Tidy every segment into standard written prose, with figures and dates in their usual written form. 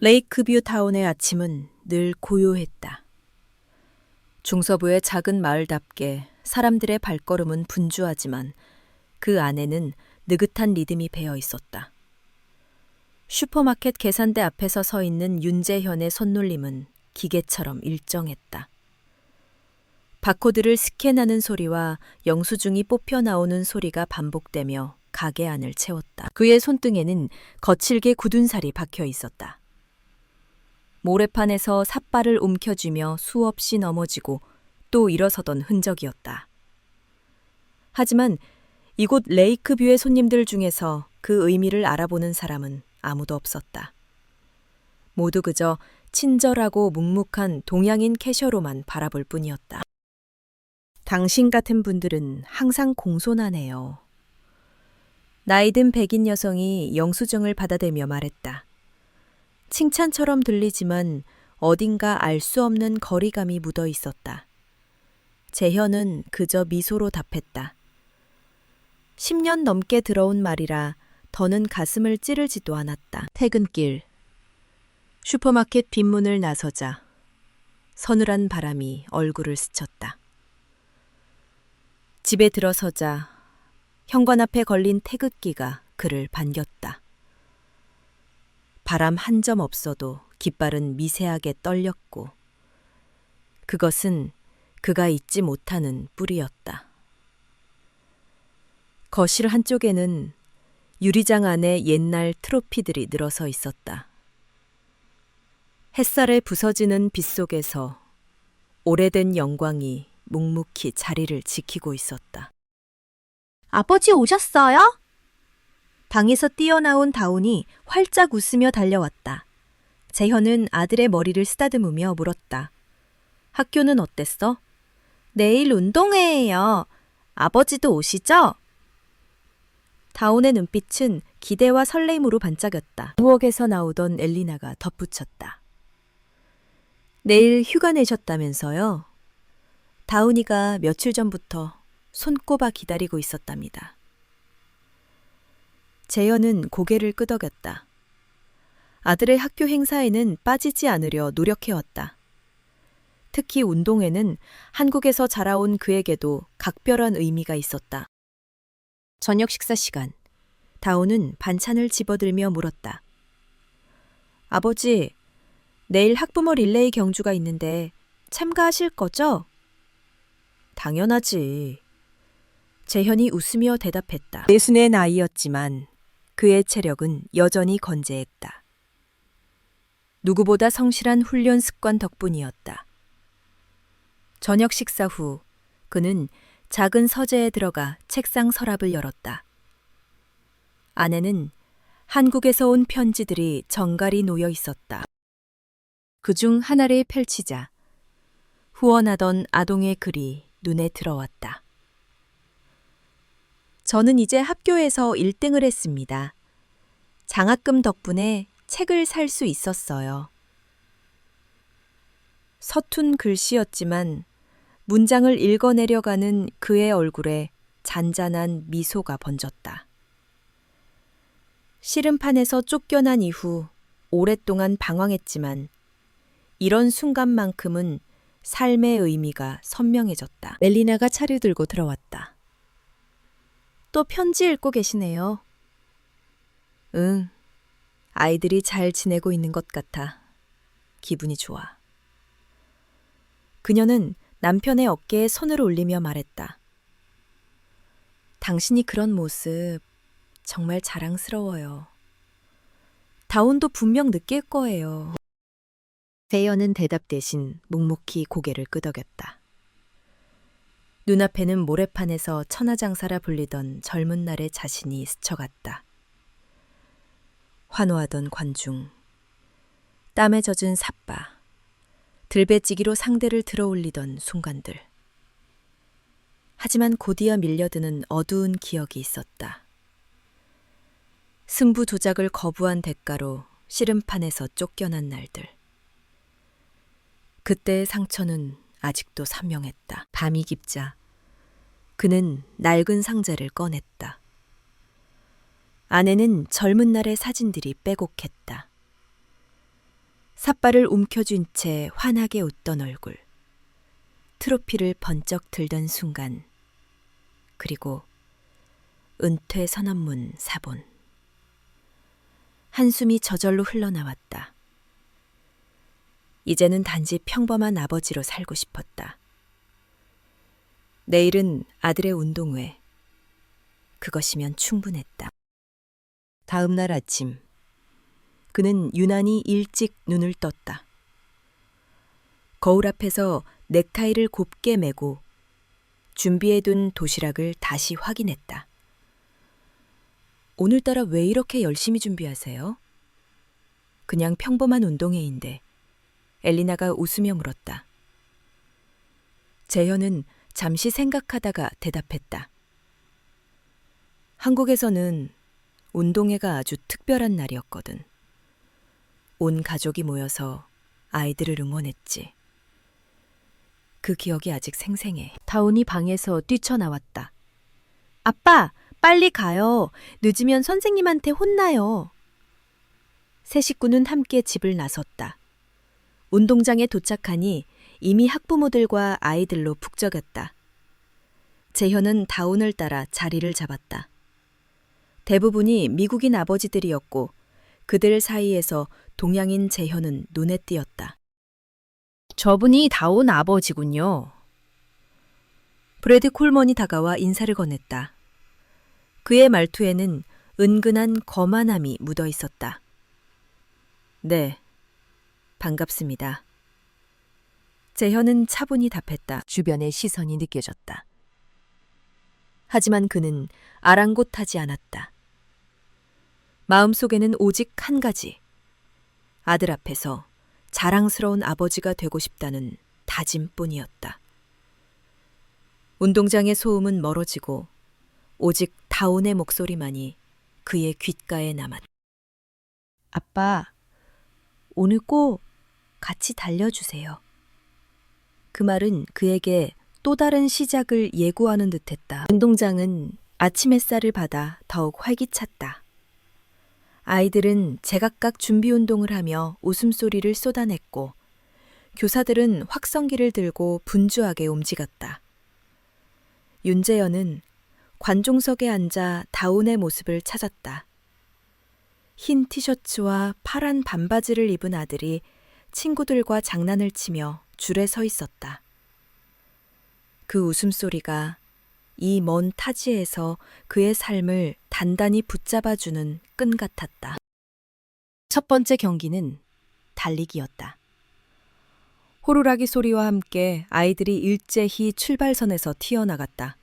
레이크뷰 타운의 아침은 늘 고요했다. 중서부의 작은 마을답게 사람들의 발걸음은 분주하지만 그 안에는 느긋한 리듬이 배어 있었다. 슈퍼마켓 계산대 앞에서 서 있는 윤재현의 손놀림은 기계처럼 일정했다. 바코드를 스캔하는 소리와 영수증이 뽑혀 나오는 소리가 반복되며 가게 안을 채웠다. 그의 손등에는 거칠게 굳은 살이 박혀 있었다. 모래판에서 삿발을 움켜쥐며 수없이 넘어지고 또 일어서던 흔적이었다. 하지만 이곳 레이크뷰의 손님들 중에서 그 의미를 알아보는 사람은 아무도 없었다. 모두 그저 친절하고 묵묵한 동양인 캐셔로만 바라볼 뿐이었다. 당신 같은 분들은 항상 공손하네요. 나이든 백인 여성이 영수증을 받아대며 말했다. 칭찬처럼 들리지만 어딘가 알 수 없는 거리감이 묻어 있었다. 재현은 그저 미소로 답했다. 10년 넘게 들어온 말이라 더는 가슴을 찌르지도 않았다. 퇴근길. 슈퍼마켓 뒷문을 나서자 서늘한 바람이 얼굴을 스쳤다. 집에 들어서자 현관 앞에 걸린 태극기가 그를 반겼다. 바람 한 점 없어도 깃발은 미세하게 떨렸고 그것은 그가 잊지 못하는 뿌리였다. 거실 한쪽에는 유리장 안에 옛날 트로피들이 늘어서 있었다. 햇살에 부서지는 빛 속에서 오래된 영광이 묵묵히 자리를 지키고 있었다. 아버지 오셨어요? 방에서 뛰어나온 다운이 활짝 웃으며 달려왔다. 재현은 아들의 머리를 쓰다듬으며 물었다. 학교는 어땠어? 내일 운동회예요. 아버지도 오시죠? 다운의 눈빛은 기대와 설레임으로 반짝였다. 부엌에서 나오던 엘리나가 덧붙였다. 내일 휴가 내셨다면서요? 다운이가 며칠 전부터 손꼽아 기다리고 있었답니다. 재현은 고개를 끄덕였다. 아들의 학교 행사에는 빠지지 않으려 노력해왔다. 특히 운동회는 한국에서 자라온 그에게도 각별한 의미가 있었다. 저녁 식사 시간, 다운은 반찬을 집어들며 물었다. 아버지, 내일 학부모 릴레이 경주가 있는데 참가하실 거죠? 당연하지. 재현이 웃으며 대답했다. 내순의 나이였지만 그의 체력은 여전히 건재했다. 누구보다 성실한 훈련 습관 덕분이었다. 저녁 식사 후 그는 작은 서재에 들어가 책상 서랍을 열었다. 안에는 한국에서 온 편지들이 정갈이 놓여 있었다. 그중 하나를 펼치자 후원하던 아동의 글이 눈에 들어왔다. 저는 이제 학교에서 1등을 했습니다. 장학금 덕분에 책을 살 수 있었어요. 서툰 글씨였지만 문장을 읽어내려가는 그의 얼굴에 잔잔한 미소가 번졌다. 씨름판에서 쫓겨난 이후 오랫동안 방황했지만 이런 순간만큼은 삶의 의미가 선명해졌다. 엘리나가 차를 들고 들어왔다. 또 편지 읽고 계시네요. 응, 아이들이 잘 지내고 있는 것 같아. 기분이 좋아. 그녀는 남편의 어깨에 손을 올리며 말했다. 당신이 그런 모습 정말 자랑스러워요. 다운도 분명 느낄 거예요. 재현은 대답 대신 묵묵히 고개를 끄덕였다. 눈앞에는 모래판에서 천하장사라 불리던 젊은 날의 자신이 스쳐갔다. 환호하던 관중, 땀에 젖은 삿바, 들배지기로 상대를 들어올리던 순간들. 하지만 곧이어 밀려드는 어두운 기억이 있었다. 승부 조작을 거부한 대가로 씨름판에서 쫓겨난 날들. 그때의 상처는 아직도 선명했다. 밤이 깊자 그는 낡은 상자를 꺼냈다. 안에는 젊은 날의 사진들이 빼곡했다. 삿발을 움켜쥔 채 환하게 웃던 얼굴. 트로피를 번쩍 들던 순간. 그리고 은퇴 선언문 사본. 한숨이 저절로 흘러나왔다. 이제는 단지 평범한 아버지로 살고 싶었다. 내일은 아들의 운동회. 그것이면 충분했다. 다음 날 아침, 그는 유난히 일찍 눈을 떴다. 거울 앞에서 넥타이를 곱게 매고 준비해둔 도시락을 다시 확인했다. 오늘따라 왜 이렇게 열심히 준비하세요? 그냥 평범한 운동회인데. 엘리나가 웃으며 물었다. 재현은 잠시 생각하다가 대답했다. 한국에서는 운동회가 아주 특별한 날이었거든. 온 가족이 모여서 아이들을 응원했지. 그 기억이 아직 생생해. 다운이 방에서 뛰쳐나왔다. 아빠, 빨리 가요. 늦으면 선생님한테 혼나요. 세 식구는 함께 집을 나섰다. 운동장에 도착하니 이미 학부모들과 아이들로 북적였다. 재현은 다운을 따라 자리를 잡았다. 대부분이 미국인 아버지들이었고 그들 사이에서 동양인 재현은 눈에 띄었다. 저분이 다운 아버지군요. 브래드 콜먼이 다가와 인사를 건넸다. 그의 말투에는 은근한 거만함이 묻어 있었다. 네, 반갑습니다. 재현은 차분히 답했다. 주변의 시선이 느껴졌다. 하지만 그는 아랑곳하지 않았다. 마음속에는 오직 한 가지. 아들 앞에서 자랑스러운 아버지가 되고 싶다는 다짐뿐이었다. 운동장의 소음은 멀어지고 오직 다운의 목소리만이 그의 귓가에 남았다. 아빠, 오늘 꼭 같이 달려주세요. 그 말은 그에게 또 다른 시작을 예고하는 듯했다. 운동장은 아침 햇살을 받아 더욱 활기찼다. 아이들은 제각각 준비 운동을 하며 웃음소리를 쏟아냈고 교사들은 확성기를 들고 분주하게 움직였다. 윤재현은 관중석에 앉아 다운의 모습을 찾았다. 흰 티셔츠와 파란 반바지를 입은 아들이 친구들과 장난을 치며 줄에 서 있었다. 그 웃음소리가 이 먼 타지에서 그의 삶을 단단히 붙잡아주는 끈 같았다. 첫 번째 경기는 달리기였다. 호루라기 소리와 함께 아이들이 일제히 출발선에서 튀어나갔다.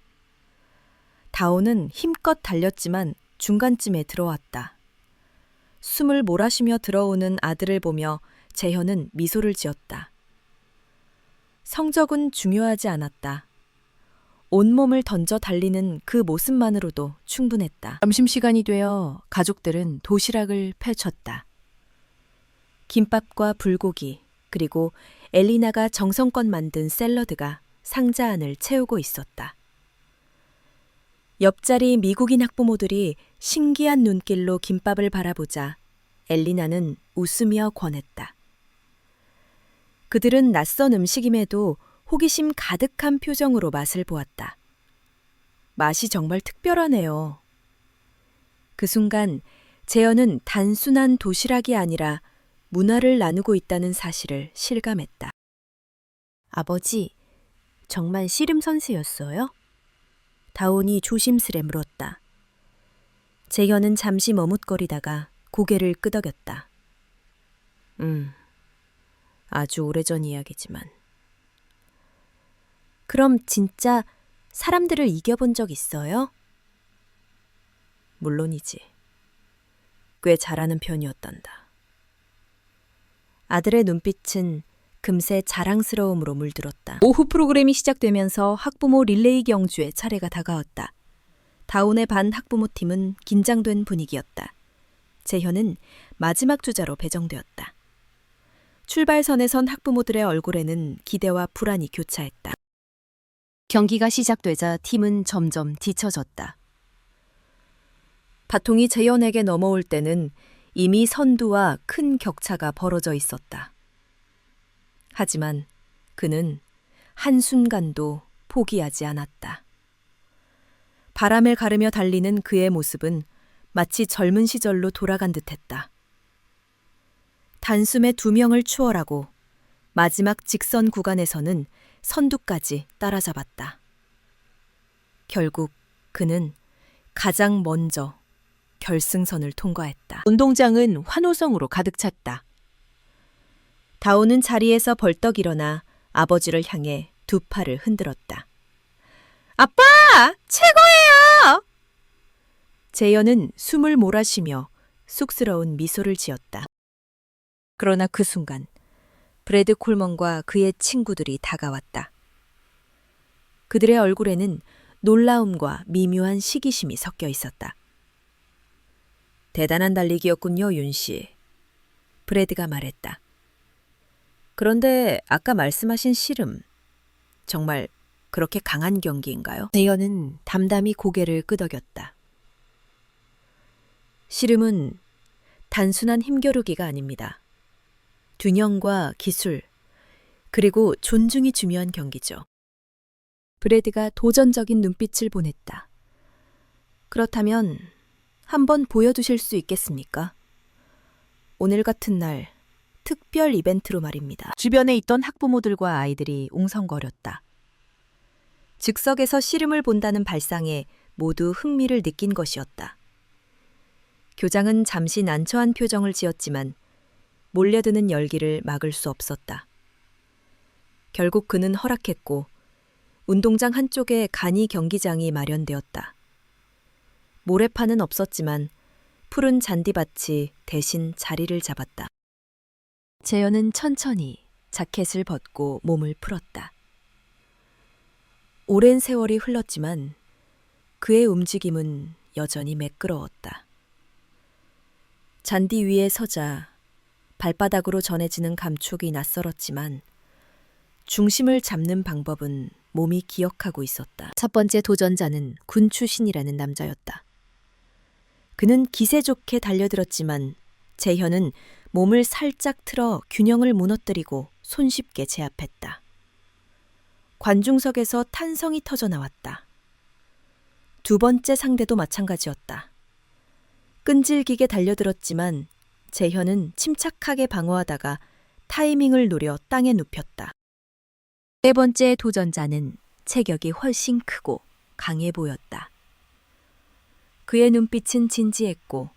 다온은 힘껏 달렸지만 중간쯤에 들어왔다. 숨을 몰아쉬며 들어오는 아들을 보며 재현은 미소를 지었다. 성적은 중요하지 않았다. 온몸을 던져 달리는 그 모습만으로도 충분했다. 점심시간이 되어 가족들은 도시락을 펼쳤다. 김밥과 불고기, 그리고 엘리나가 정성껏 만든 샐러드가 상자 안을 채우고 있었다. 옆자리 미국인 학부모들이 신기한 눈길로 김밥을 바라보자 엘리나는 웃으며 권했다. 그들은 낯선 음식임에도 호기심 가득한 표정으로 맛을 보았다. 맛이 정말 특별하네요. 그 순간 재현은 단순한 도시락이 아니라 문화를 나누고 있다는 사실을 실감했다. 아버지, 정말 씨름 선수였어요? 다온이 조심스레 물었다. 재현은 잠시 머뭇거리다가 고개를 끄덕였다. 아주 오래전 이야기지만. 그럼 진짜 사람들을 이겨본 적 있어요? 물론이지. 꽤 잘하는 편이었단다. 아들의 눈빛은 금세 자랑스러움으로 물들었다. 오후 프로그램이 시작되면서 학부모 릴레이 경주의 차례가 다가왔다. 다운의 반 학부모팀은 긴장된 분위기였다. 재현은 마지막 주자로 배정되었다. 출발선에 선 학부모들의 얼굴에는 기대와 불안이 교차했다. 경기가 시작되자 팀은 점점 뒤처졌다. 바통이 재현에게 넘어올 때는 이미 선두와 큰 격차가 벌어져 있었다. 하지만 그는 한순간도 포기하지 않았다. 바람을 가르며 달리는 그의 모습은 마치 젊은 시절로 돌아간 듯했다. 단숨에 2명을 추월하고 마지막 직선 구간에서는 선두까지 따라잡았다. 결국 그는 가장 먼저 결승선을 통과했다. 운동장은 환호성으로 가득 찼다. 다오는 자리에서 벌떡 일어나 아버지를 향해 2팔을 흔들었다. 아빠! 최고예요! 재현은 숨을 몰아쉬며 쑥스러운 미소를 지었다. 그러나 그 순간 브래드 콜먼과 그의 친구들이 다가왔다. 그들의 얼굴에는 놀라움과 미묘한 시기심이 섞여 있었다. 대단한 달리기였군요, 윤 씨. 브래드가 말했다. 그런데 아까 말씀하신 씨름, 정말 그렇게 강한 경기인가요? 재현은 담담히 고개를 끄덕였다. 씨름은 단순한 힘겨루기가 아닙니다. 균형과 기술, 그리고 존중이 중요한 경기죠. 브래드가 도전적인 눈빛을 보냈다. 그렇다면 한번 보여주실 수 있겠습니까? 오늘 같은 날 특별 이벤트로 말입니다. 주변에 있던 학부모들과 아이들이 웅성거렸다. 즉석에서 씨름을 본다는 발상에 모두 흥미를 느낀 것이었다. 교장은 잠시 난처한 표정을 지었지만 몰려드는 열기를 막을 수 없었다. 결국 그는 허락했고 운동장 한쪽에 간이 경기장이 마련되었다. 모래판은 없었지만 푸른 잔디밭이 대신 자리를 잡았다. 재현은 천천히 자켓을 벗고 몸을 풀었다. 오랜 세월이 흘렀지만 그의 움직임은 여전히 매끄러웠다. 잔디 위에 서자 발바닥으로 전해지는 감촉이 낯설었지만 중심을 잡는 방법은 몸이 기억하고 있었다. 첫 번째 도전자는 군 출신이라는 남자였다. 그는 기세 좋게 달려들었지만 재현은 몸을 살짝 틀어 균형을 무너뜨리고 손쉽게 제압했다. 관중석에서 탄성이 터져 나왔다. 2번째 상대도 마찬가지였다. 끈질기게 달려들었지만 재현은 침착하게 방어하다가 타이밍을 노려 땅에 눕혔다. 3번째 도전자는 체격이 훨씬 크고 강해 보였다. 그의 눈빛은 진지했고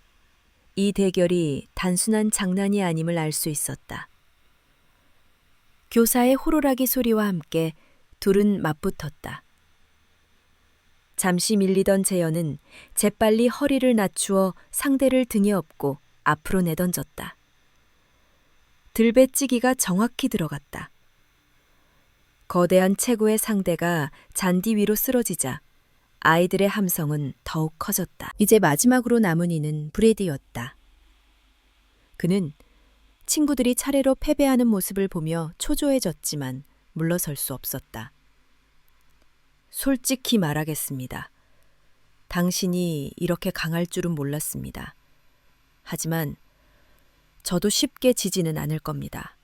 이 대결이 단순한 장난이 아님을 알 수 있었다. 교사의 호루라기 소리와 함께 둘은 맞붙었다. 잠시 밀리던 재현은 재빨리 허리를 낮추어 상대를 등에 업고 앞으로 내던졌다. 들배찌기가 정확히 들어갔다. 거대한 체구의 상대가 잔디 위로 쓰러지자 아이들의 함성은 더욱 커졌다. 이제 마지막으로 남은 이는 브래디였다. 그는 친구들이 차례로 패배하는 모습을 보며 초조해졌지만 물러설 수 없었다. 솔직히 말하겠습니다. 당신이 이렇게 강할 줄은 몰랐습니다. 하지만 저도 쉽게 지지는 않을 겁니다.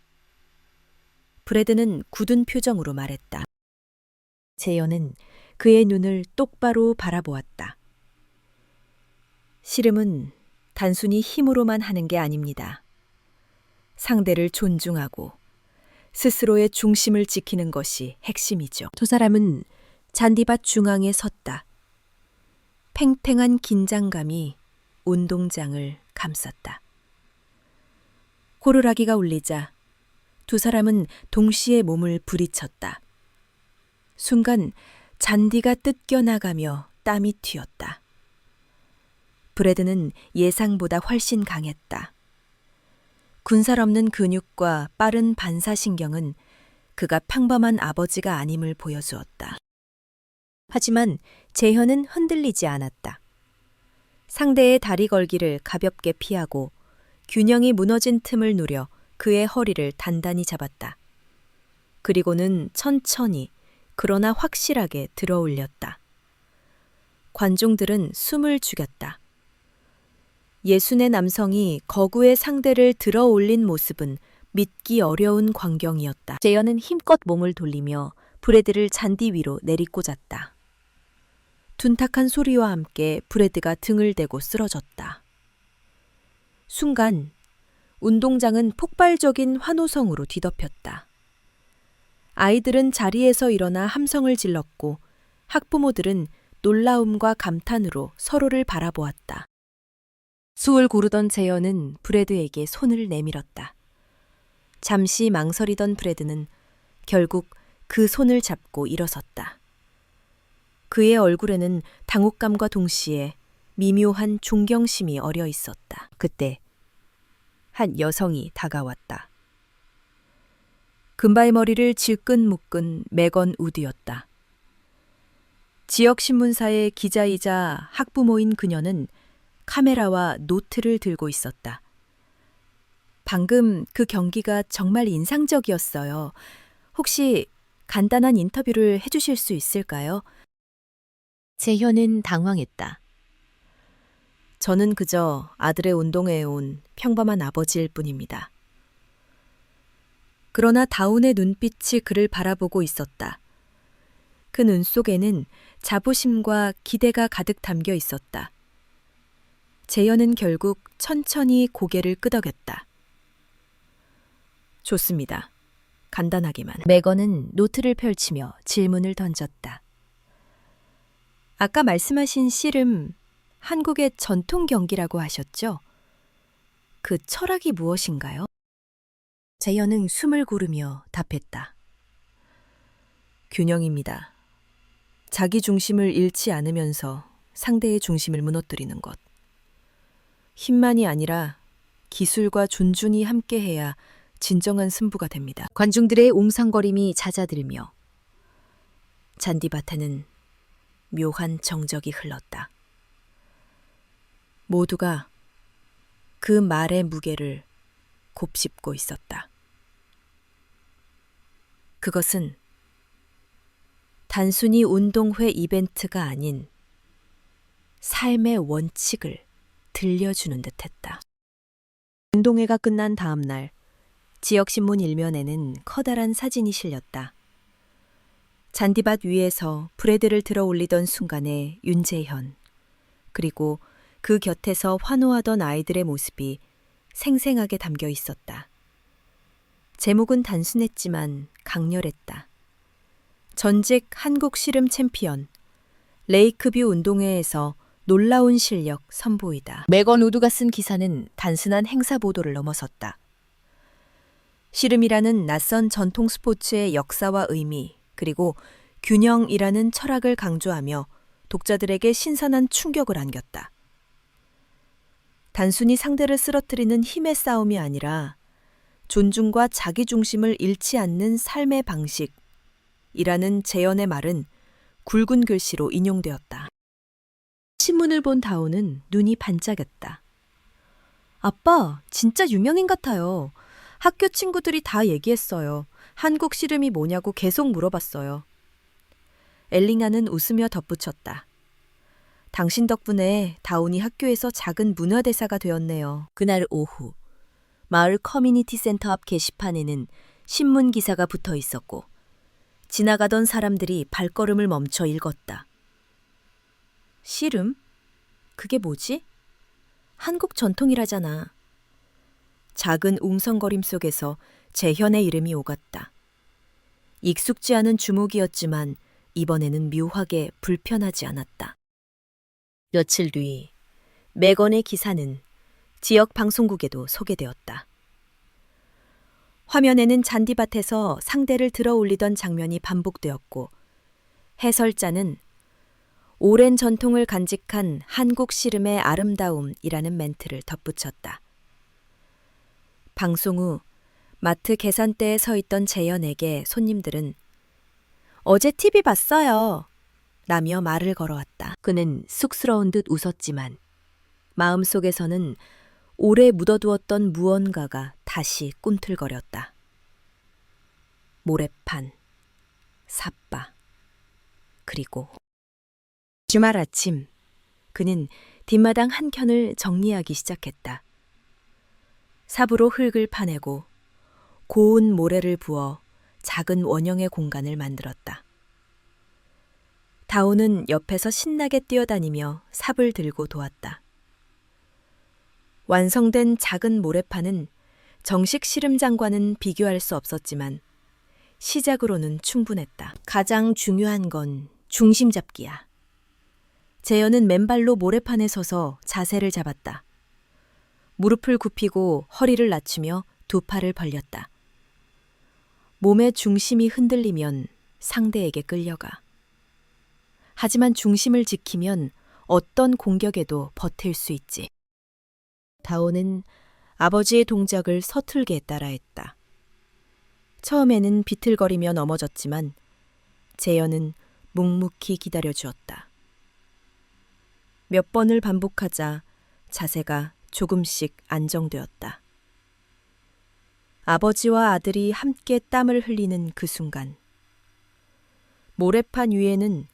브래드는 굳은 표정으로 말했다. 재현은 그의 눈을 똑바로 바라보았다. 씨름은 단순히 힘으로만 하는 게 아닙니다. 상대를 존중하고 스스로의 중심을 지키는 것이 핵심이죠. 2 사람은 잔디밭 중앙에 섰다. 팽팽한 긴장감이 운동장을 감쌌다. 호루라기가 울리자 2 사람은 동시에 몸을 부리쳤다. 순간 잔디가 뜯겨나가며 땀이 튀었다. 브래드는 예상보다 훨씬 강했다. 군살 없는 근육과 빠른 반사신경은 그가 평범한 아버지가 아님을 보여주었다. 하지만 재현은 흔들리지 않았다. 상대의 다리 걸기를 가볍게 피하고 균형이 무너진 틈을 노려 그의 허리를 단단히 잡았다. 그리고는 천천히 그러나 확실하게 들어 올렸다. 관중들은 숨을 죽였다. 60의 남성이 거구의 상대를 들어 올린 모습은 믿기 어려운 광경이었다. 재현은 힘껏 몸을 돌리며 브레드를 잔디 위로 내리꽂았다. 둔탁한 소리와 함께 브레드가 등을 대고 쓰러졌다. 순간 운동장은 폭발적인 환호성으로 뒤덮였다. 아이들은 자리에서 일어나 함성을 질렀고 학부모들은 놀라움과 감탄으로 서로를 바라보았다. 수을 고르던 재현은 브레드에게 손을 내밀었다. 잠시 망설이던 브레드는 결국 그 손을 잡고 일어섰다. 그의 얼굴에는 당혹감과 동시에 미묘한 존경심이 어려 있었다. 그때 한 여성이 다가왔다. 금발 머리를 질끈 묶은 메건 우드였다. 지역 신문사의 기자이자 학부모인 그녀는 카메라와 노트를 들고 있었다. 방금 그 경기가 정말 인상적이었어요. 혹시 간단한 인터뷰를 해주실 수 있을까요? 재현은 당황했다. 저는 그저 아들의 운동회에 온 평범한 아버지일 뿐입니다. 그러나 다운의 눈빛이 그를 바라보고 있었다. 그 눈 속에는 자부심과 기대가 가득 담겨 있었다. 재현은 결국 천천히 고개를 끄덕였다. 좋습니다. 간단하게만. 메건은 노트를 펼치며 질문을 던졌다. 아까 말씀하신 씨름, 한국의 전통 경기라고 하셨죠? 그 철학이 무엇인가요? 재현은 숨을 고르며 답했다. 균형입니다. 자기 중심을 잃지 않으면서 상대의 중심을 무너뜨리는 것. 힘만이 아니라 기술과 존중이 함께해야 진정한 승부가 됩니다. 관중들의 옹상거림이 잦아들며 잔디밭에는 묘한 정적이 흘렀다. 모두가 그 말의 무게를 곱씹고 있었다. 그것은 단순히 운동회 이벤트가 아닌 삶의 원칙을 들려주는 듯했다. 운동회가 끝난 다음 날 지역신문 일면에는 커다란 사진이 실렸다. 잔디밭 위에서 브레드를 들어 올리던 순간에 윤재현, 그리고 그 곁에서 환호하던 아이들의 모습이 생생하게 담겨 있었다. 제목은 단순했지만 강렬했다. 전직 한국 씨름 챔피언, 레이크뷰 운동회에서 놀라운 실력 선보이다. 메건 우드가 쓴 기사는 단순한 행사 보도를 넘어섰다. 씨름이라는 낯선 전통 스포츠의 역사와 의미, 그리고 균형이라는 철학을 강조하며 독자들에게 신선한 충격을 안겼다. 단순히 상대를 쓰러뜨리는 힘의 싸움이 아니라 존중과 자기중심을 잃지 않는 삶의 방식이라는 재현의 말은 굵은 글씨로 인용되었다. 신문을 본 다오는 눈이 반짝였다. 아빠, 진짜 유명인 같아요. 학교 친구들이 다 얘기했어요. 한국 씨름이 뭐냐고 계속 물어봤어요. 엘링아는 웃으며 덧붙였다. 당신 덕분에 다운이 학교에서 작은 문화대사가 되었네요. 그날 오후, 마을 커뮤니티 센터 앞 게시판에는 신문 기사가 붙어 있었고 지나가던 사람들이 발걸음을 멈춰 읽었다. 씨름? 그게 뭐지? 한국 전통이라잖아. 작은 웅성거림 속에서 재현의 이름이 오갔다. 익숙지 않은 주목이었지만 이번에는 묘하게 불편하지 않았다. 며칠 뒤 메건의 기사는 지역 방송국에도 소개되었다. 화면에는 잔디밭에서 상대를 들어 올리던 장면이 반복되었고 해설자는 오랜 전통을 간직한 한국 씨름의 아름다움이라는 멘트를 덧붙였다. 방송 후 마트 계산대에 서 있던 재현에게 손님들은 어제 TV 봤어요. 라며 말을 걸어왔다. 그는 쑥스러운 듯 웃었지만 마음속에서는 오래 묻어두었던 무언가가 다시 꿈틀거렸다. 모래판, 삿바, 그리고 주말 아침 그는 뒷마당 한켠을 정리하기 시작했다. 삽으로 흙을 파내고 고운 모래를 부어 작은 원형의 공간을 만들었다. 다온은 옆에서 신나게 뛰어다니며 삽을 들고 도왔다. 완성된 작은 모래판은 정식 씨름장과는 비교할 수 없었지만 시작으로는 충분했다. 가장 중요한 건 중심 잡기야. 재현은 맨발로 모래판에 서서 자세를 잡았다. 무릎을 굽히고 허리를 낮추며 두 팔을 벌렸다. 몸의 중심이 흔들리면 상대에게 끌려가. 하지만 중심을 지키면 어떤 공격에도 버틸 수 있지. 다온은 아버지의 동작을 서툴게 따라했다. 처음에는 비틀거리며 넘어졌지만 재현은 묵묵히 기다려주었다. 몇 번을 반복하자 자세가 조금씩 안정되었다. 아버지와 아들이 함께 땀을 흘리는 그 순간, 모래판 위에는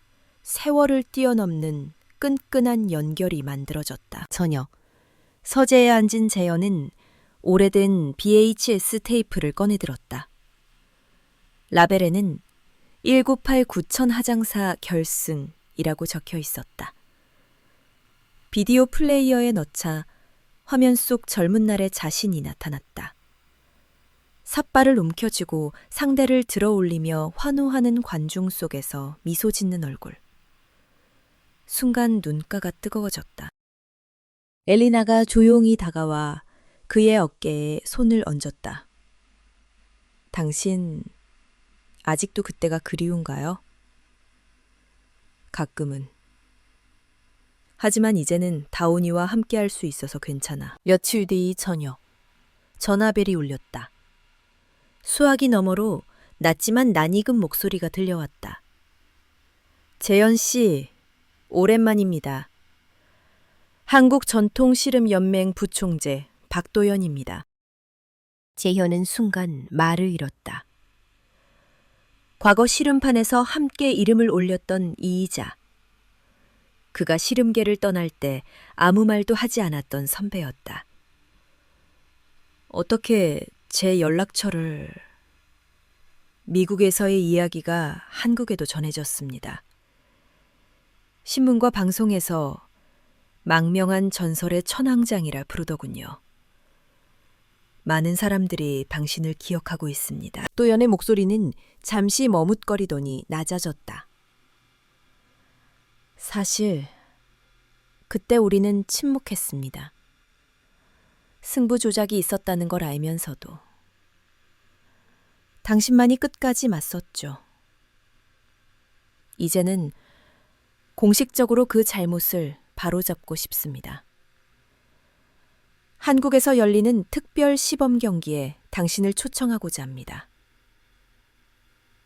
세월을 뛰어넘는 끈끈한 연결이 만들어졌다. 저녁, 서재에 앉은 재현은 오래된 VHS 테이프를 꺼내들었다. 라벨에는 1989 9천 하장사 결승이라고 적혀 있었다. 비디오 플레이어에 넣자 화면 속 젊은 날의 자신이 나타났다. 삿발을 움켜쥐고 상대를 들어 올리며 환호하는 관중 속에서 미소 짓는 얼굴. 순간 눈가가 뜨거워졌다. 엘리나가 조용히 다가와 그의 어깨에 손을 얹었다. 당신 아직도 그때가 그리운가요? 가끔은. 하지만 이제는 다온이와 함께할 수 있어서 괜찮아. 며칠 뒤 저녁, 전화벨이 울렸다. 수화기 너머로 낮지만 낯익은 목소리가 들려왔다. 재현 씨, 오랜만입니다. 한국전통씨름연맹 부총재 박도연입니다. 재현은 순간 말을 잃었다. 과거 씨름판에서 함께 이름을 올렸던 이이자. 그가 씨름계를 떠날 때 아무 말도 하지 않았던 선배였다. 어떻게 제 연락처를... 미국에서의 이야기가 한국에도 전해졌습니다. 신문과 방송에서 망명한 전설의 천왕장이라 부르더군요. 많은 사람들이 당신을 기억하고 있습니다. 도연의 목소리는 잠시 머뭇거리더니 낮아졌다. 사실 그때 우리는 침묵했습니다. 승부 조작이 있었다는 걸 알면서도. 당신만이 끝까지 맞섰죠. 이제는 공식적으로 그 잘못을 바로잡고 싶습니다. 한국에서 열리는 특별 시범 경기에 당신을 초청하고자 합니다.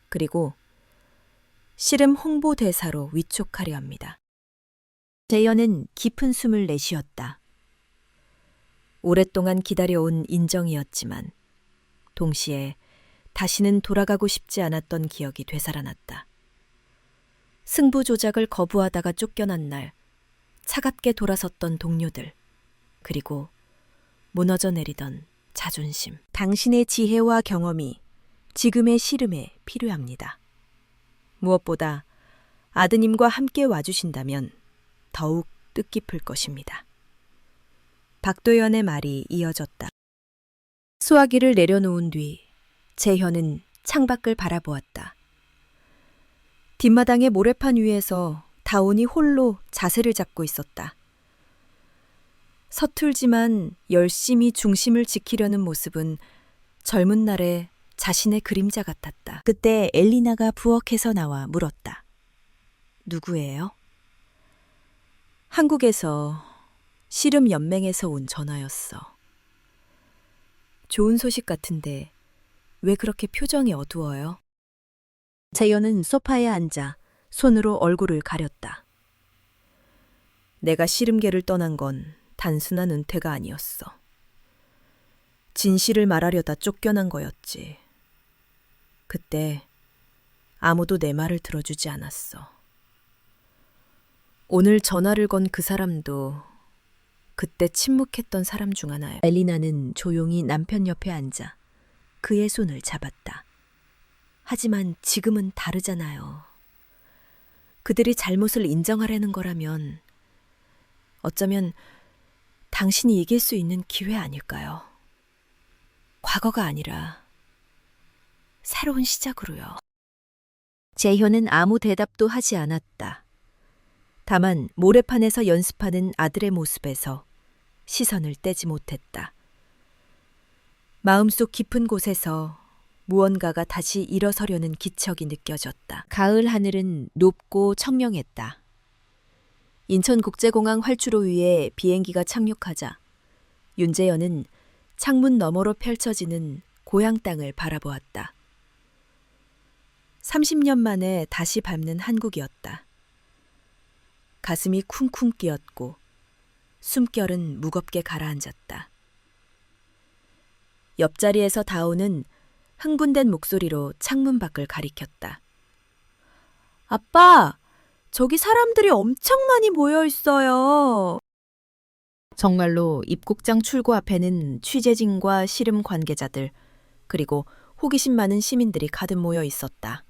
그리고 씨름 홍보대사로 위촉하려 합니다. 재현은 깊은 숨을 내쉬었다. 오랫동안 기다려온 인정이었지만 동시에 다시는 돌아가고 싶지 않았던 기억이 되살아났다. 승부 조작을 거부하다가 쫓겨난 날 차갑게 돌아섰던 동료들, 그리고 무너져 내리던 자존심. 당신의 지혜와 경험이 지금의 씨름에 필요합니다. 무엇보다 아드님과 함께 와주신다면 더욱 뜻깊을 것입니다. 박도연의 말이 이어졌다. 수화기를 내려놓은 뒤 재현은 창밖을 바라보았다. 뒷마당의 모래판 위에서 다온이 홀로 자세를 잡고 있었다. 서툴지만 열심히 중심을 지키려는 모습은 젊은 날의 자신의 그림자 같았다. 그때 엘리나가 부엌에서 나와 물었다. 누구예요? 한국에서 씨름연맹에서 온 전화였어. 좋은 소식 같은데 왜 그렇게 표정이 어두워요? 재현은 소파에 앉아 손으로 얼굴을 가렸다. 내가 씨름계를 떠난 건 단순한 은퇴가 아니었어. 진실을 말하려다 쫓겨난 거였지. 그때 아무도 내 말을 들어주지 않았어. 오늘 전화를 건 그 사람도 그때 침묵했던 사람 중 하나야. 엘리나는 조용히 남편 옆에 앉아 그의 손을 잡았다. 하지만 지금은 다르잖아요. 그들이 잘못을 인정하려는 거라면 어쩌면 당신이 이길 수 있는 기회 아닐까요? 과거가 아니라 새로운 시작으로요. 재현은 아무 대답도 하지 않았다. 다만 모래판에서 연습하는 아들의 모습에서 시선을 떼지 못했다. 마음속 깊은 곳에서 무언가가 다시 일어서려는 기척이 느껴졌다. 가을 하늘은 높고 청명했다. 인천국제공항 활주로 위에 비행기가 착륙하자 윤재현은 창문 너머로 펼쳐지는 고향 땅을 바라보았다. 30년 만에 다시 밟는 한국이었다. 가슴이 쿵쿵 뛰었고 숨결은 무겁게 가라앉았다. 옆자리에서 다오는 흥분된 목소리로 창문 밖을 가리켰다. 아빠, 저기 사람들이 엄청 많이 모여 있어요. 정말로 입국장 출구 앞에는 취재진과 씨름 관계자들, 그리고 호기심 많은 시민들이 가득 모여 있었다.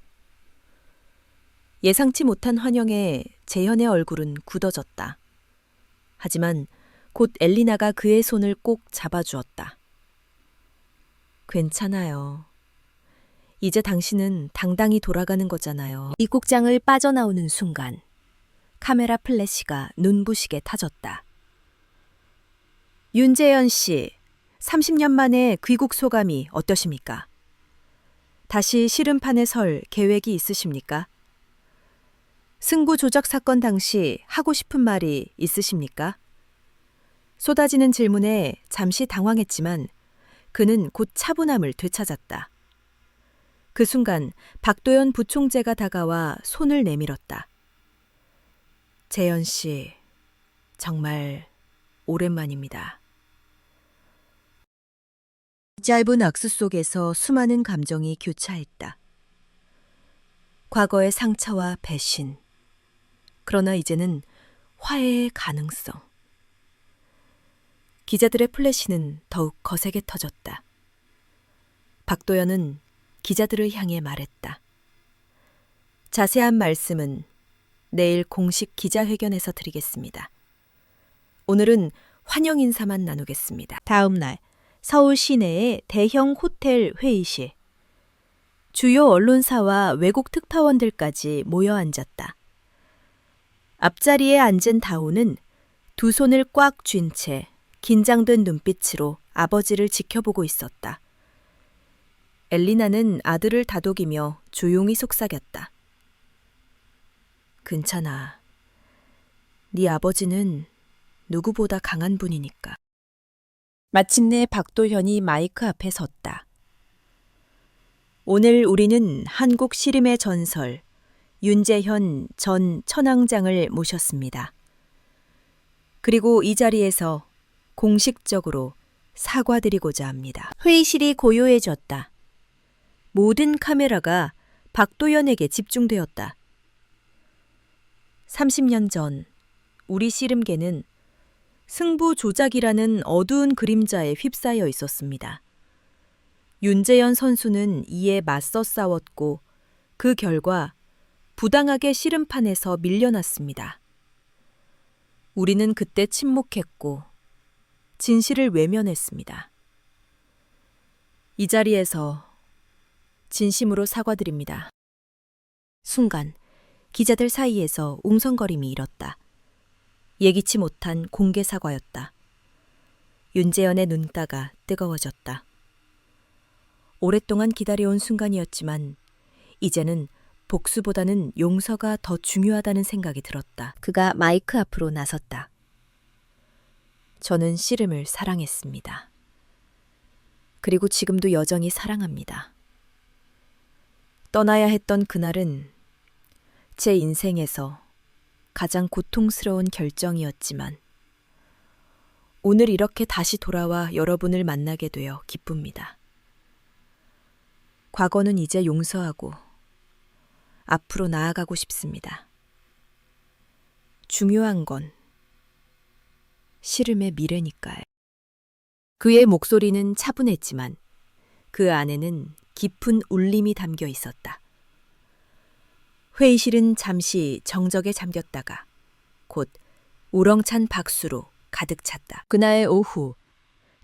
예상치 못한 환영에 재현의 얼굴은 굳어졌다. 하지만 곧 엘리나가 그의 손을 꼭 잡아주었다. 괜찮아요. 이제 당신은 당당히 돌아가는 거잖아요. 입국장을 빠져나오는 순간 카메라 플래시가 눈부시게 타졌다. 윤재현 씨, 30년 만에 귀국 소감이 어떠십니까? 다시 씨름판에 설 계획이 있으십니까? 승부 조작 사건 당시 하고 싶은 말이 있으십니까? 쏟아지는 질문에 잠시 당황했지만 그는 곧 차분함을 되찾았다. 그 순간 박도연 부총재가 다가와 손을 내밀었다. 재현 씨, 정말 오랜만입니다. 짧은 악수 속에서 수많은 감정이 교차했다. 과거의 상처와 배신, 그러나 이제는 화해의 가능성. 기자들의 플래시는 더욱 거세게 터졌다. 박도연은 기자들을 향해 말했다. 자세한 말씀은 내일 공식 기자회견에서 드리겠습니다. 오늘은 환영 인사만 나누겠습니다. 다음 날 서울 시내의 대형 호텔 회의실. 주요 언론사와 외국 특파원들까지 모여 앉았다. 앞자리에 앉은 다오는 두 손을 꽉 쥔 채 긴장된 눈빛으로 아버지를 지켜보고 있었다. 엘리나는 아들을 다독이며 조용히 속삭였다. 괜찮아. 네 아버지는 누구보다 강한 분이니까. 마침내 박도현이 마이크 앞에 섰다. 오늘 우리는 한국 씨름의 전설 윤재현 전 천왕장을 모셨습니다. 그리고 이 자리에서 공식적으로 사과드리고자 합니다. 회의실이 고요해졌다. 모든 카메라가 박도연에게 집중되었다. 30년 전 우리 씨름계는 승부 조작이라는 어두운 그림자에 휩싸여 있었습니다. 윤재현 선수는 이에 맞서 싸웠고 그 결과 부당하게 씨름판에서 밀려났습니다. 우리는 그때 침묵했고 진실을 외면했습니다. 이 자리에서 진심으로 사과드립니다. 순간 기자들 사이에서 웅성거림이 일었다. 예기치 못한 공개 사과였다. 윤재현의 눈가가 뜨거워졌다. 오랫동안 기다려온 순간이었지만 이제는 복수보다는 용서가 더 중요하다는 생각이 들었다. 그가 마이크 앞으로 나섰다. 저는 씨름을 사랑했습니다. 그리고 지금도 여전히 사랑합니다. 떠나야 했던 그날은 제 인생에서 가장 고통스러운 결정이었지만 오늘 이렇게 다시 돌아와 여러분을 만나게 되어 기쁩니다. 과거는 이제 용서하고 앞으로 나아가고 싶습니다. 중요한 건 씨름의 미래니까요. 그의 목소리는 차분했지만 그 안에는 깊은 울림이 담겨 있었다. 회의실은 잠시 정적에 잠겼다가 곧 우렁찬 박수로 가득 찼다. 그날 오후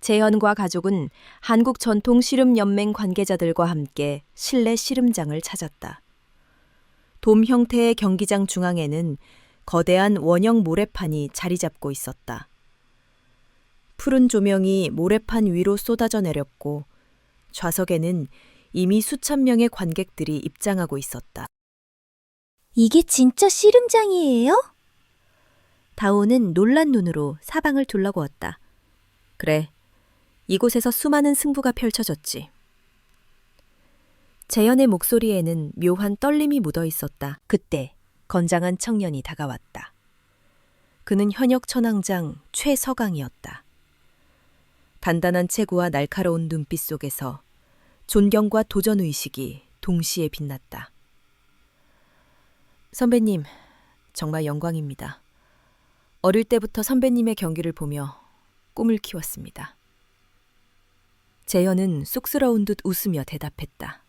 재현과 가족은 한국전통씨름연맹 관계자들과 함께 실내 씨름장을 찾았다. 돔 형태의 경기장 중앙에는 거대한 원형 모래판이 자리 잡고 있었다. 푸른 조명이 모래판 위로 쏟아져 내렸고 좌석에는 이미 수천 명의 관객들이 입장하고 있었다. 이게 진짜 씨름장이에요? 다오는 놀란 눈으로 사방을 둘러보았다. 그래, 이곳에서 수많은 승부가 펼쳐졌지. 재현의 목소리에는 묘한 떨림이 묻어 있었다. 그때 건장한 청년이 다가왔다. 그는 현역 천왕장 최서강이었다. 단단한 체구와 날카로운 눈빛 속에서 존경과 도전의식이 동시에 빛났다. 선배님, 정말 영광입니다. 어릴 때부터 선배님의 경기를 보며 꿈을 키웠습니다. 재현은 쑥스러운 듯 웃으며 대답했다.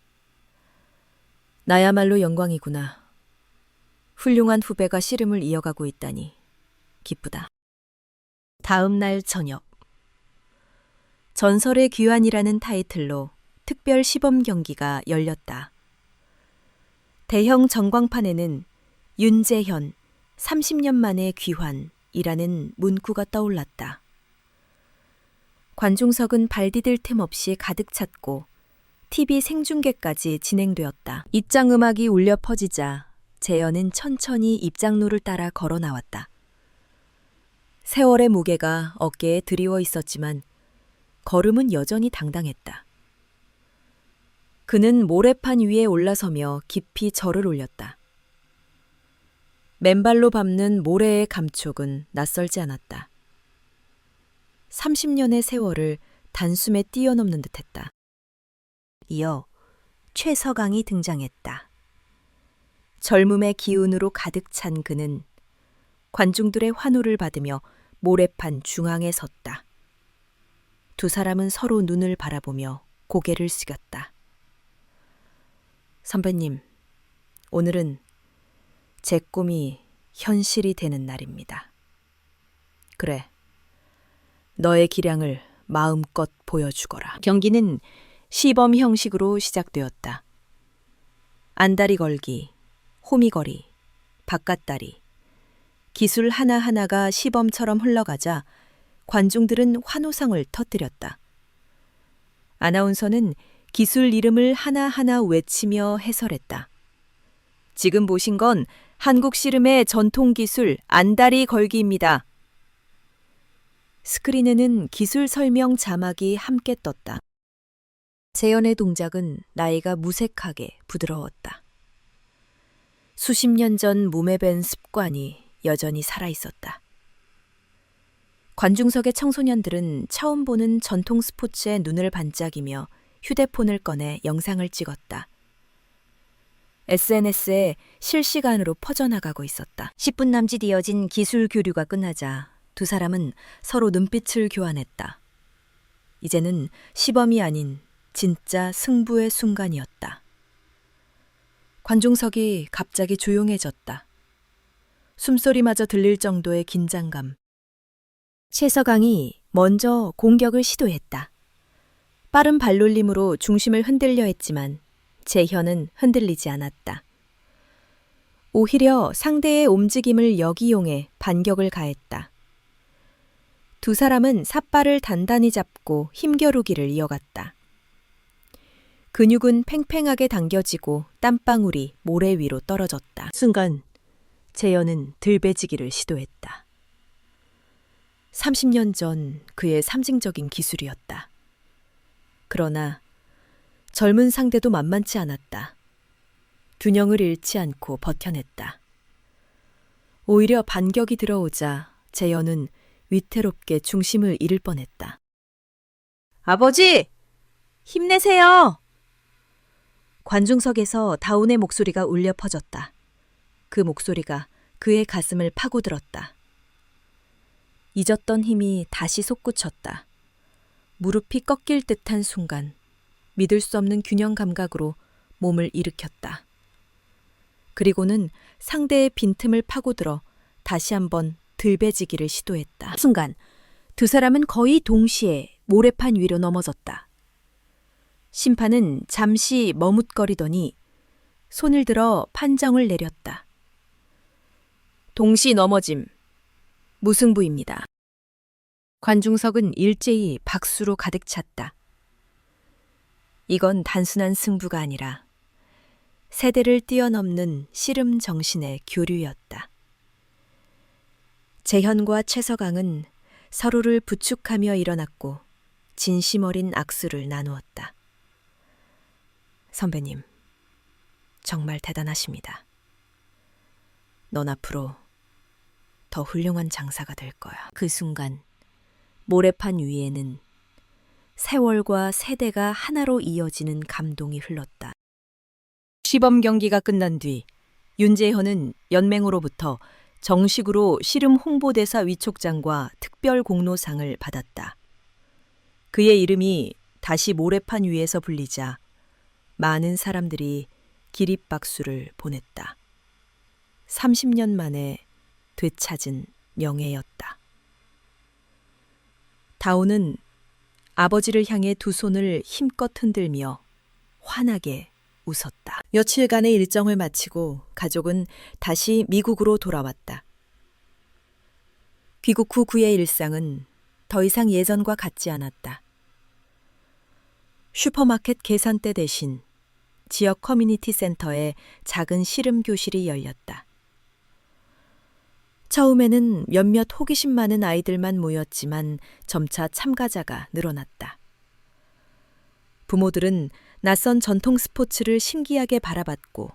나야말로 영광이구나. 훌륭한 후배가 씨름을 이어가고 있다니 기쁘다. 다음 날 저녁. 전설의 귀환이라는 타이틀로 특별 시범 경기가 열렸다. 대형 전광판에는 윤재현 30년 만의 귀환이라는 문구가 떠올랐다. 관중석은 발 디딜 틈 없이 가득 찼고 TV 생중계까지 진행되었다. 입장 음악이 울려 퍼지자 재현은 천천히 입장로를 따라 걸어 나왔다. 세월의 무게가 어깨에 드리워 있었지만 걸음은 여전히 당당했다. 그는 모래판 위에 올라서며 깊이 절을 올렸다. 맨발로 밟는 모래의 감촉은 낯설지 않았다. 30년의 세월을 단숨에 뛰어넘는 듯했다. 이어 최서강이 등장했다. 젊음의 기운으로 가득 찬 그는 관중들의 환호를 받으며 모래판 중앙에 섰다. 두 사람은 서로 눈을 바라보며 고개를 숙였다. 선배님, 오늘은 제 꿈이 현실이 되는 날입니다. 그래, 너의 기량을 마음껏 보여주거라. 경기는 시범 형식으로 시작되었다. 안다리 걸기, 호미거리, 바깥다리, 기술 하나하나가 시범처럼 흘러가자 관중들은 환호성을 터뜨렸다. 아나운서는 기술 이름을 하나하나 외치며 해설했다. 지금 보신 건 한국 씨름의 전통 기술 안다리 걸기입니다. 스크린에는 기술 설명 자막이 함께 떴다. 재현의 동작은 나이가 무색하게 부드러웠다. 수십 년 전 몸에 밴 습관이 여전히 살아있었다. 관중석의 청소년들은 처음 보는 전통 스포츠에 눈을 반짝이며 휴대폰을 꺼내 영상을 찍었다. SNS에 실시간으로 퍼져나가고 있었다. 10분 남짓 이어진 기술 교류가 끝나자 두 사람은 서로 눈빛을 교환했다. 이제는 시범이 아닌 진짜 승부의 순간이었다. 관중석이 갑자기 조용해졌다. 숨소리마저 들릴 정도의 긴장감. 최서강이 먼저 공격을 시도했다. 빠른 발놀림으로 중심을 흔들려 했지만 재현은 흔들리지 않았다. 오히려 상대의 움직임을 역이용해 반격을 가했다. 두 사람은 삿발을 단단히 잡고 힘겨루기를 이어갔다. 근육은 팽팽하게 당겨지고 땀방울이 모래 위로 떨어졌다. 순간 재현은 들배지기를 시도했다. 30년 전 그의 상징적인 기술이었다. 그러나 젊은 상대도 만만치 않았다. 균형을 잃지 않고 버텨냈다. 오히려 반격이 들어오자 재현은 위태롭게 중심을 잃을 뻔했다. 아버지! 힘내세요! 관중석에서 다운의 목소리가 울려 퍼졌다. 그 목소리가 그의 가슴을 파고들었다. 잊었던 힘이 다시 솟구쳤다. 무릎이 꺾일 듯한 순간 믿을 수 없는 균형 감각으로 몸을 일으켰다. 그리고는 상대의 빈틈을 파고들어 다시 한번 들배지기를 시도했다. 순간 두 사람은 거의 동시에 모래판 위로 넘어졌다. 심판은 잠시 머뭇거리더니 손을 들어 판정을 내렸다. 동시 넘어짐, 무승부입니다. 관중석은 일제히 박수로 가득 찼다. 이건 단순한 승부가 아니라 세대를 뛰어넘는 씨름 정신의 교류였다. 재현과 최서강은 서로를 부축하며 일어났고 진심 어린 악수를 나누었다. 선배님, 정말 대단하십니다. 넌 앞으로 더 훌륭한 장사가 될 거야. 그 순간 모래판 위에는 세월과 세대가 하나로 이어지는 감동이 흘렀다. 시범 경기가 끝난 뒤 윤재현은 연맹으로부터 정식으로 씨름 홍보대사 위촉장과 특별 공로상을 받았다. 그의 이름이 다시 모래판 위에서 불리자 많은 사람들이 기립박수를 보냈다. 30년 만에 되찾은 명예였다. 다오는 아버지를 향해 두 손을 힘껏 흔들며 환하게 웃었다. 며칠간의 일정을 마치고 가족은 다시 미국으로 돌아왔다. 귀국 후 그의 일상은 더 이상 예전과 같지 않았다. 슈퍼마켓 계산대 대신 지역 커뮤니티 센터에 작은 씨름 교실이 열렸다. 처음에는 몇몇 호기심 많은 아이들만 모였지만 점차 참가자가 늘어났다. 부모들은 낯선 전통 스포츠를 신기하게 바라봤고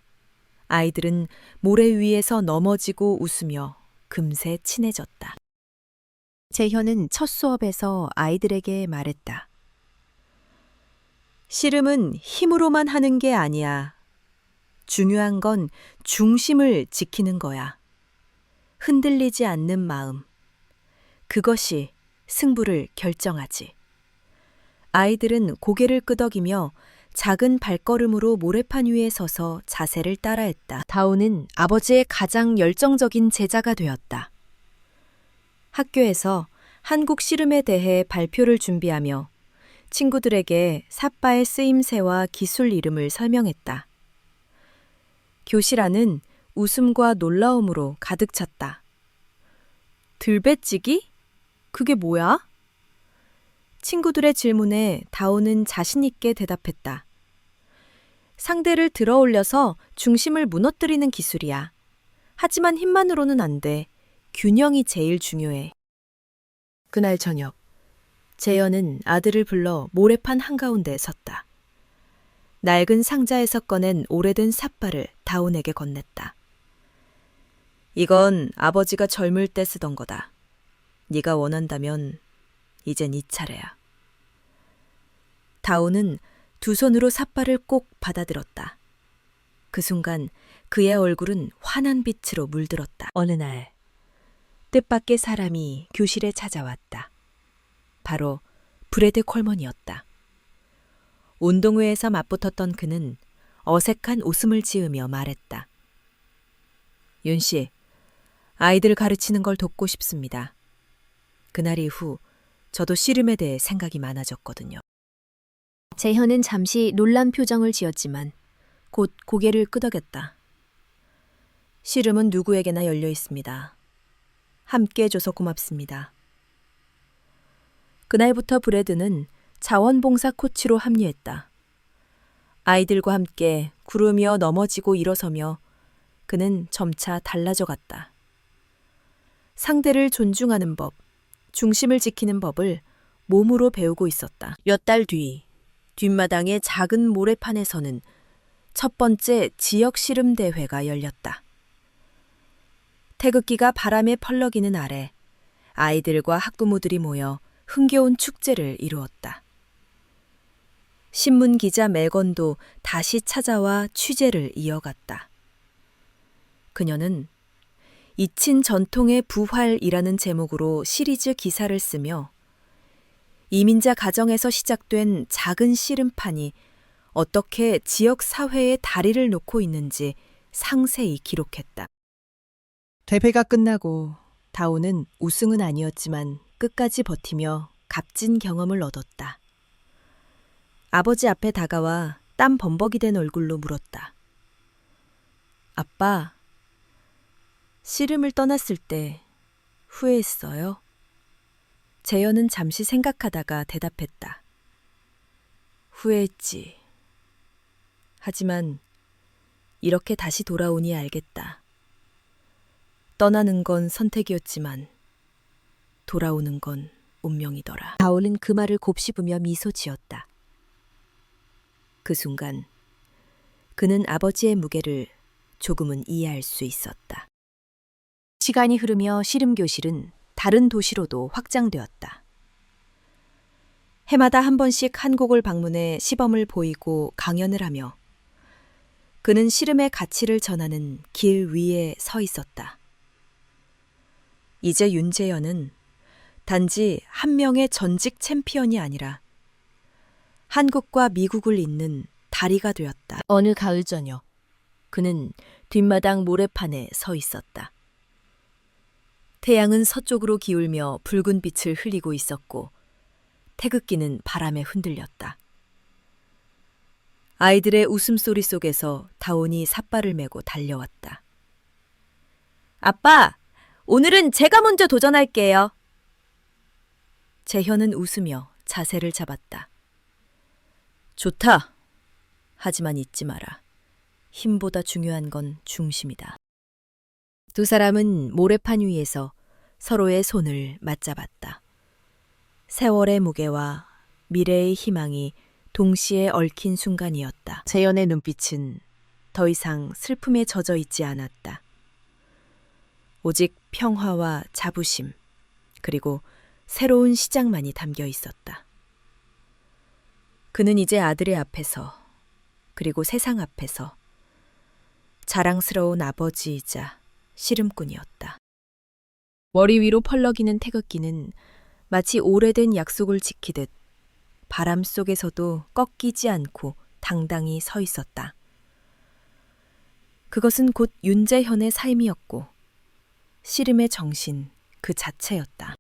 아이들은 모래 위에서 넘어지고 웃으며 금세 친해졌다. 재현은 첫 수업에서 아이들에게 말했다. 씨름은 힘으로만 하는 게 아니야. 중요한 건 중심을 지키는 거야. 흔들리지 않는 마음. 그것이 승부를 결정하지. 아이들은 고개를 끄덕이며 작은 발걸음으로 모래판 위에 서서 자세를 따라했다. 다오는 아버지의 가장 열정적인 제자가 되었다. 학교에서 한국 씨름에 대해 발표를 준비하며 친구들에게 삿바의 쓰임새와 기술 이름을 설명했다. 교실 안은 웃음과 놀라움으로 가득 찼다. 들배찌기? 그게 뭐야? 친구들의 질문에 다오는 자신 있게 대답했다. 상대를 들어 올려서 중심을 무너뜨리는 기술이야. 하지만 힘만으로는 안 돼. 균형이 제일 중요해. 그날 저녁, 재현은 아들을 불러 모래판 한가운데 섰다. 낡은 상자에서 꺼낸 오래된 삿발을 다온에게 건넸다. 이건 아버지가 젊을 때 쓰던 거다. 네가 원한다면 이젠 네 차례야. 다온은 두 손으로 삿발을 꼭 받아들었다. 그 순간 그의 얼굴은 환한 빛으로 물들었다. 어느 날 뜻밖의 사람이 교실에 찾아왔다. 바로 브래드 콜먼이었다. 운동회에서 맞붙었던 그는 어색한 웃음을 지으며 말했다. 윤 씨, 아이들 가르치는 걸 돕고 싶습니다. 그날 이후 저도 씨름에 대해 생각이 많아졌거든요. 재현은 잠시 놀란 표정을 지었지만 곧 고개를 끄덕였다. 씨름은 누구에게나 열려 있습니다. 함께 해줘서 고맙습니다. 그날부터 브래드는 자원봉사 코치로 합류했다. 아이들과 함께 구르며 넘어지고 일어서며 그는 점차 달라져 갔다. 상대를 존중하는 법, 중심을 지키는 법을 몸으로 배우고 있었다. 몇 달 뒤, 뒷마당의 작은 모래판에서는 첫 번째 지역 씨름 대회가 열렸다. 태극기가 바람에 펄럭이는 아래 아이들과 학부모들이 모여 흥겨운 축제를 이루었다. 신문 기자 멜건도 다시 찾아와 취재를 이어갔다. 그녀는 잊힌 전통의 부활이라는 제목으로 시리즈 기사를 쓰며 이민자 가정에서 시작된 작은 씨름판이 어떻게 지역 사회에 다리를 놓고 있는지 상세히 기록했다. 대회가 끝나고 다오는 우승은 아니었지만 끝까지 버티며 값진 경험을 얻었다. 아버지 앞에 다가와 땀 범벅이 된 얼굴로 물었다. 아빠, 씨름을 떠났을 때 후회했어요? 재현은 잠시 생각하다가 대답했다. 후회했지. 하지만 이렇게 다시 돌아오니 알겠다. 떠나는 건 선택이었지만 돌아오는 건 운명이더라. 다오는 그 말을 곱씹으며 미소 지었다. 그 순간 그는 아버지의 무게를 조금은 이해할 수 있었다. 시간이 흐르며 씨름교실은 다른 도시로도 확장되었다. 해마다 한 번씩 한국을 방문해 시범을 보이고 강연을 하며 그는 씨름의 가치를 전하는 길 위에 서 있었다. 이제 윤재현은 단지 한 명의 전직 챔피언이 아니라 한국과 미국을 잇는 다리가 되었다. 어느 가을 저녁, 그는 뒷마당 모래판에 서 있었다. 태양은 서쪽으로 기울며 붉은 빛을 흘리고 있었고 태극기는 바람에 흔들렸다. 아이들의 웃음소리 속에서 다온이 삿발을 메고 달려왔다. 아빠, 오늘은 제가 먼저 도전할게요. 재현은 웃으며 자세를 잡았다. 좋다. 하지만 잊지 마라. 힘보다 중요한 건 중심이다. 두 사람은 모래판 위에서 서로의 손을 맞잡았다. 세월의 무게와 미래의 희망이 동시에 얽힌 순간이었다. 재현의 눈빛은 더 이상 슬픔에 젖어 있지 않았다. 오직 평화와 자부심, 그리고 새로운 시작만이 담겨 있었다. 그는 이제 아들의 앞에서, 그리고 세상 앞에서 자랑스러운 아버지이자 씨름꾼이었다. 머리 위로 펄럭이는 태극기는 마치 오래된 약속을 지키듯 바람 속에서도 꺾이지 않고 당당히 서 있었다. 그것은 곧 윤재현의 삶이었고 씨름의 정신 그 자체였다.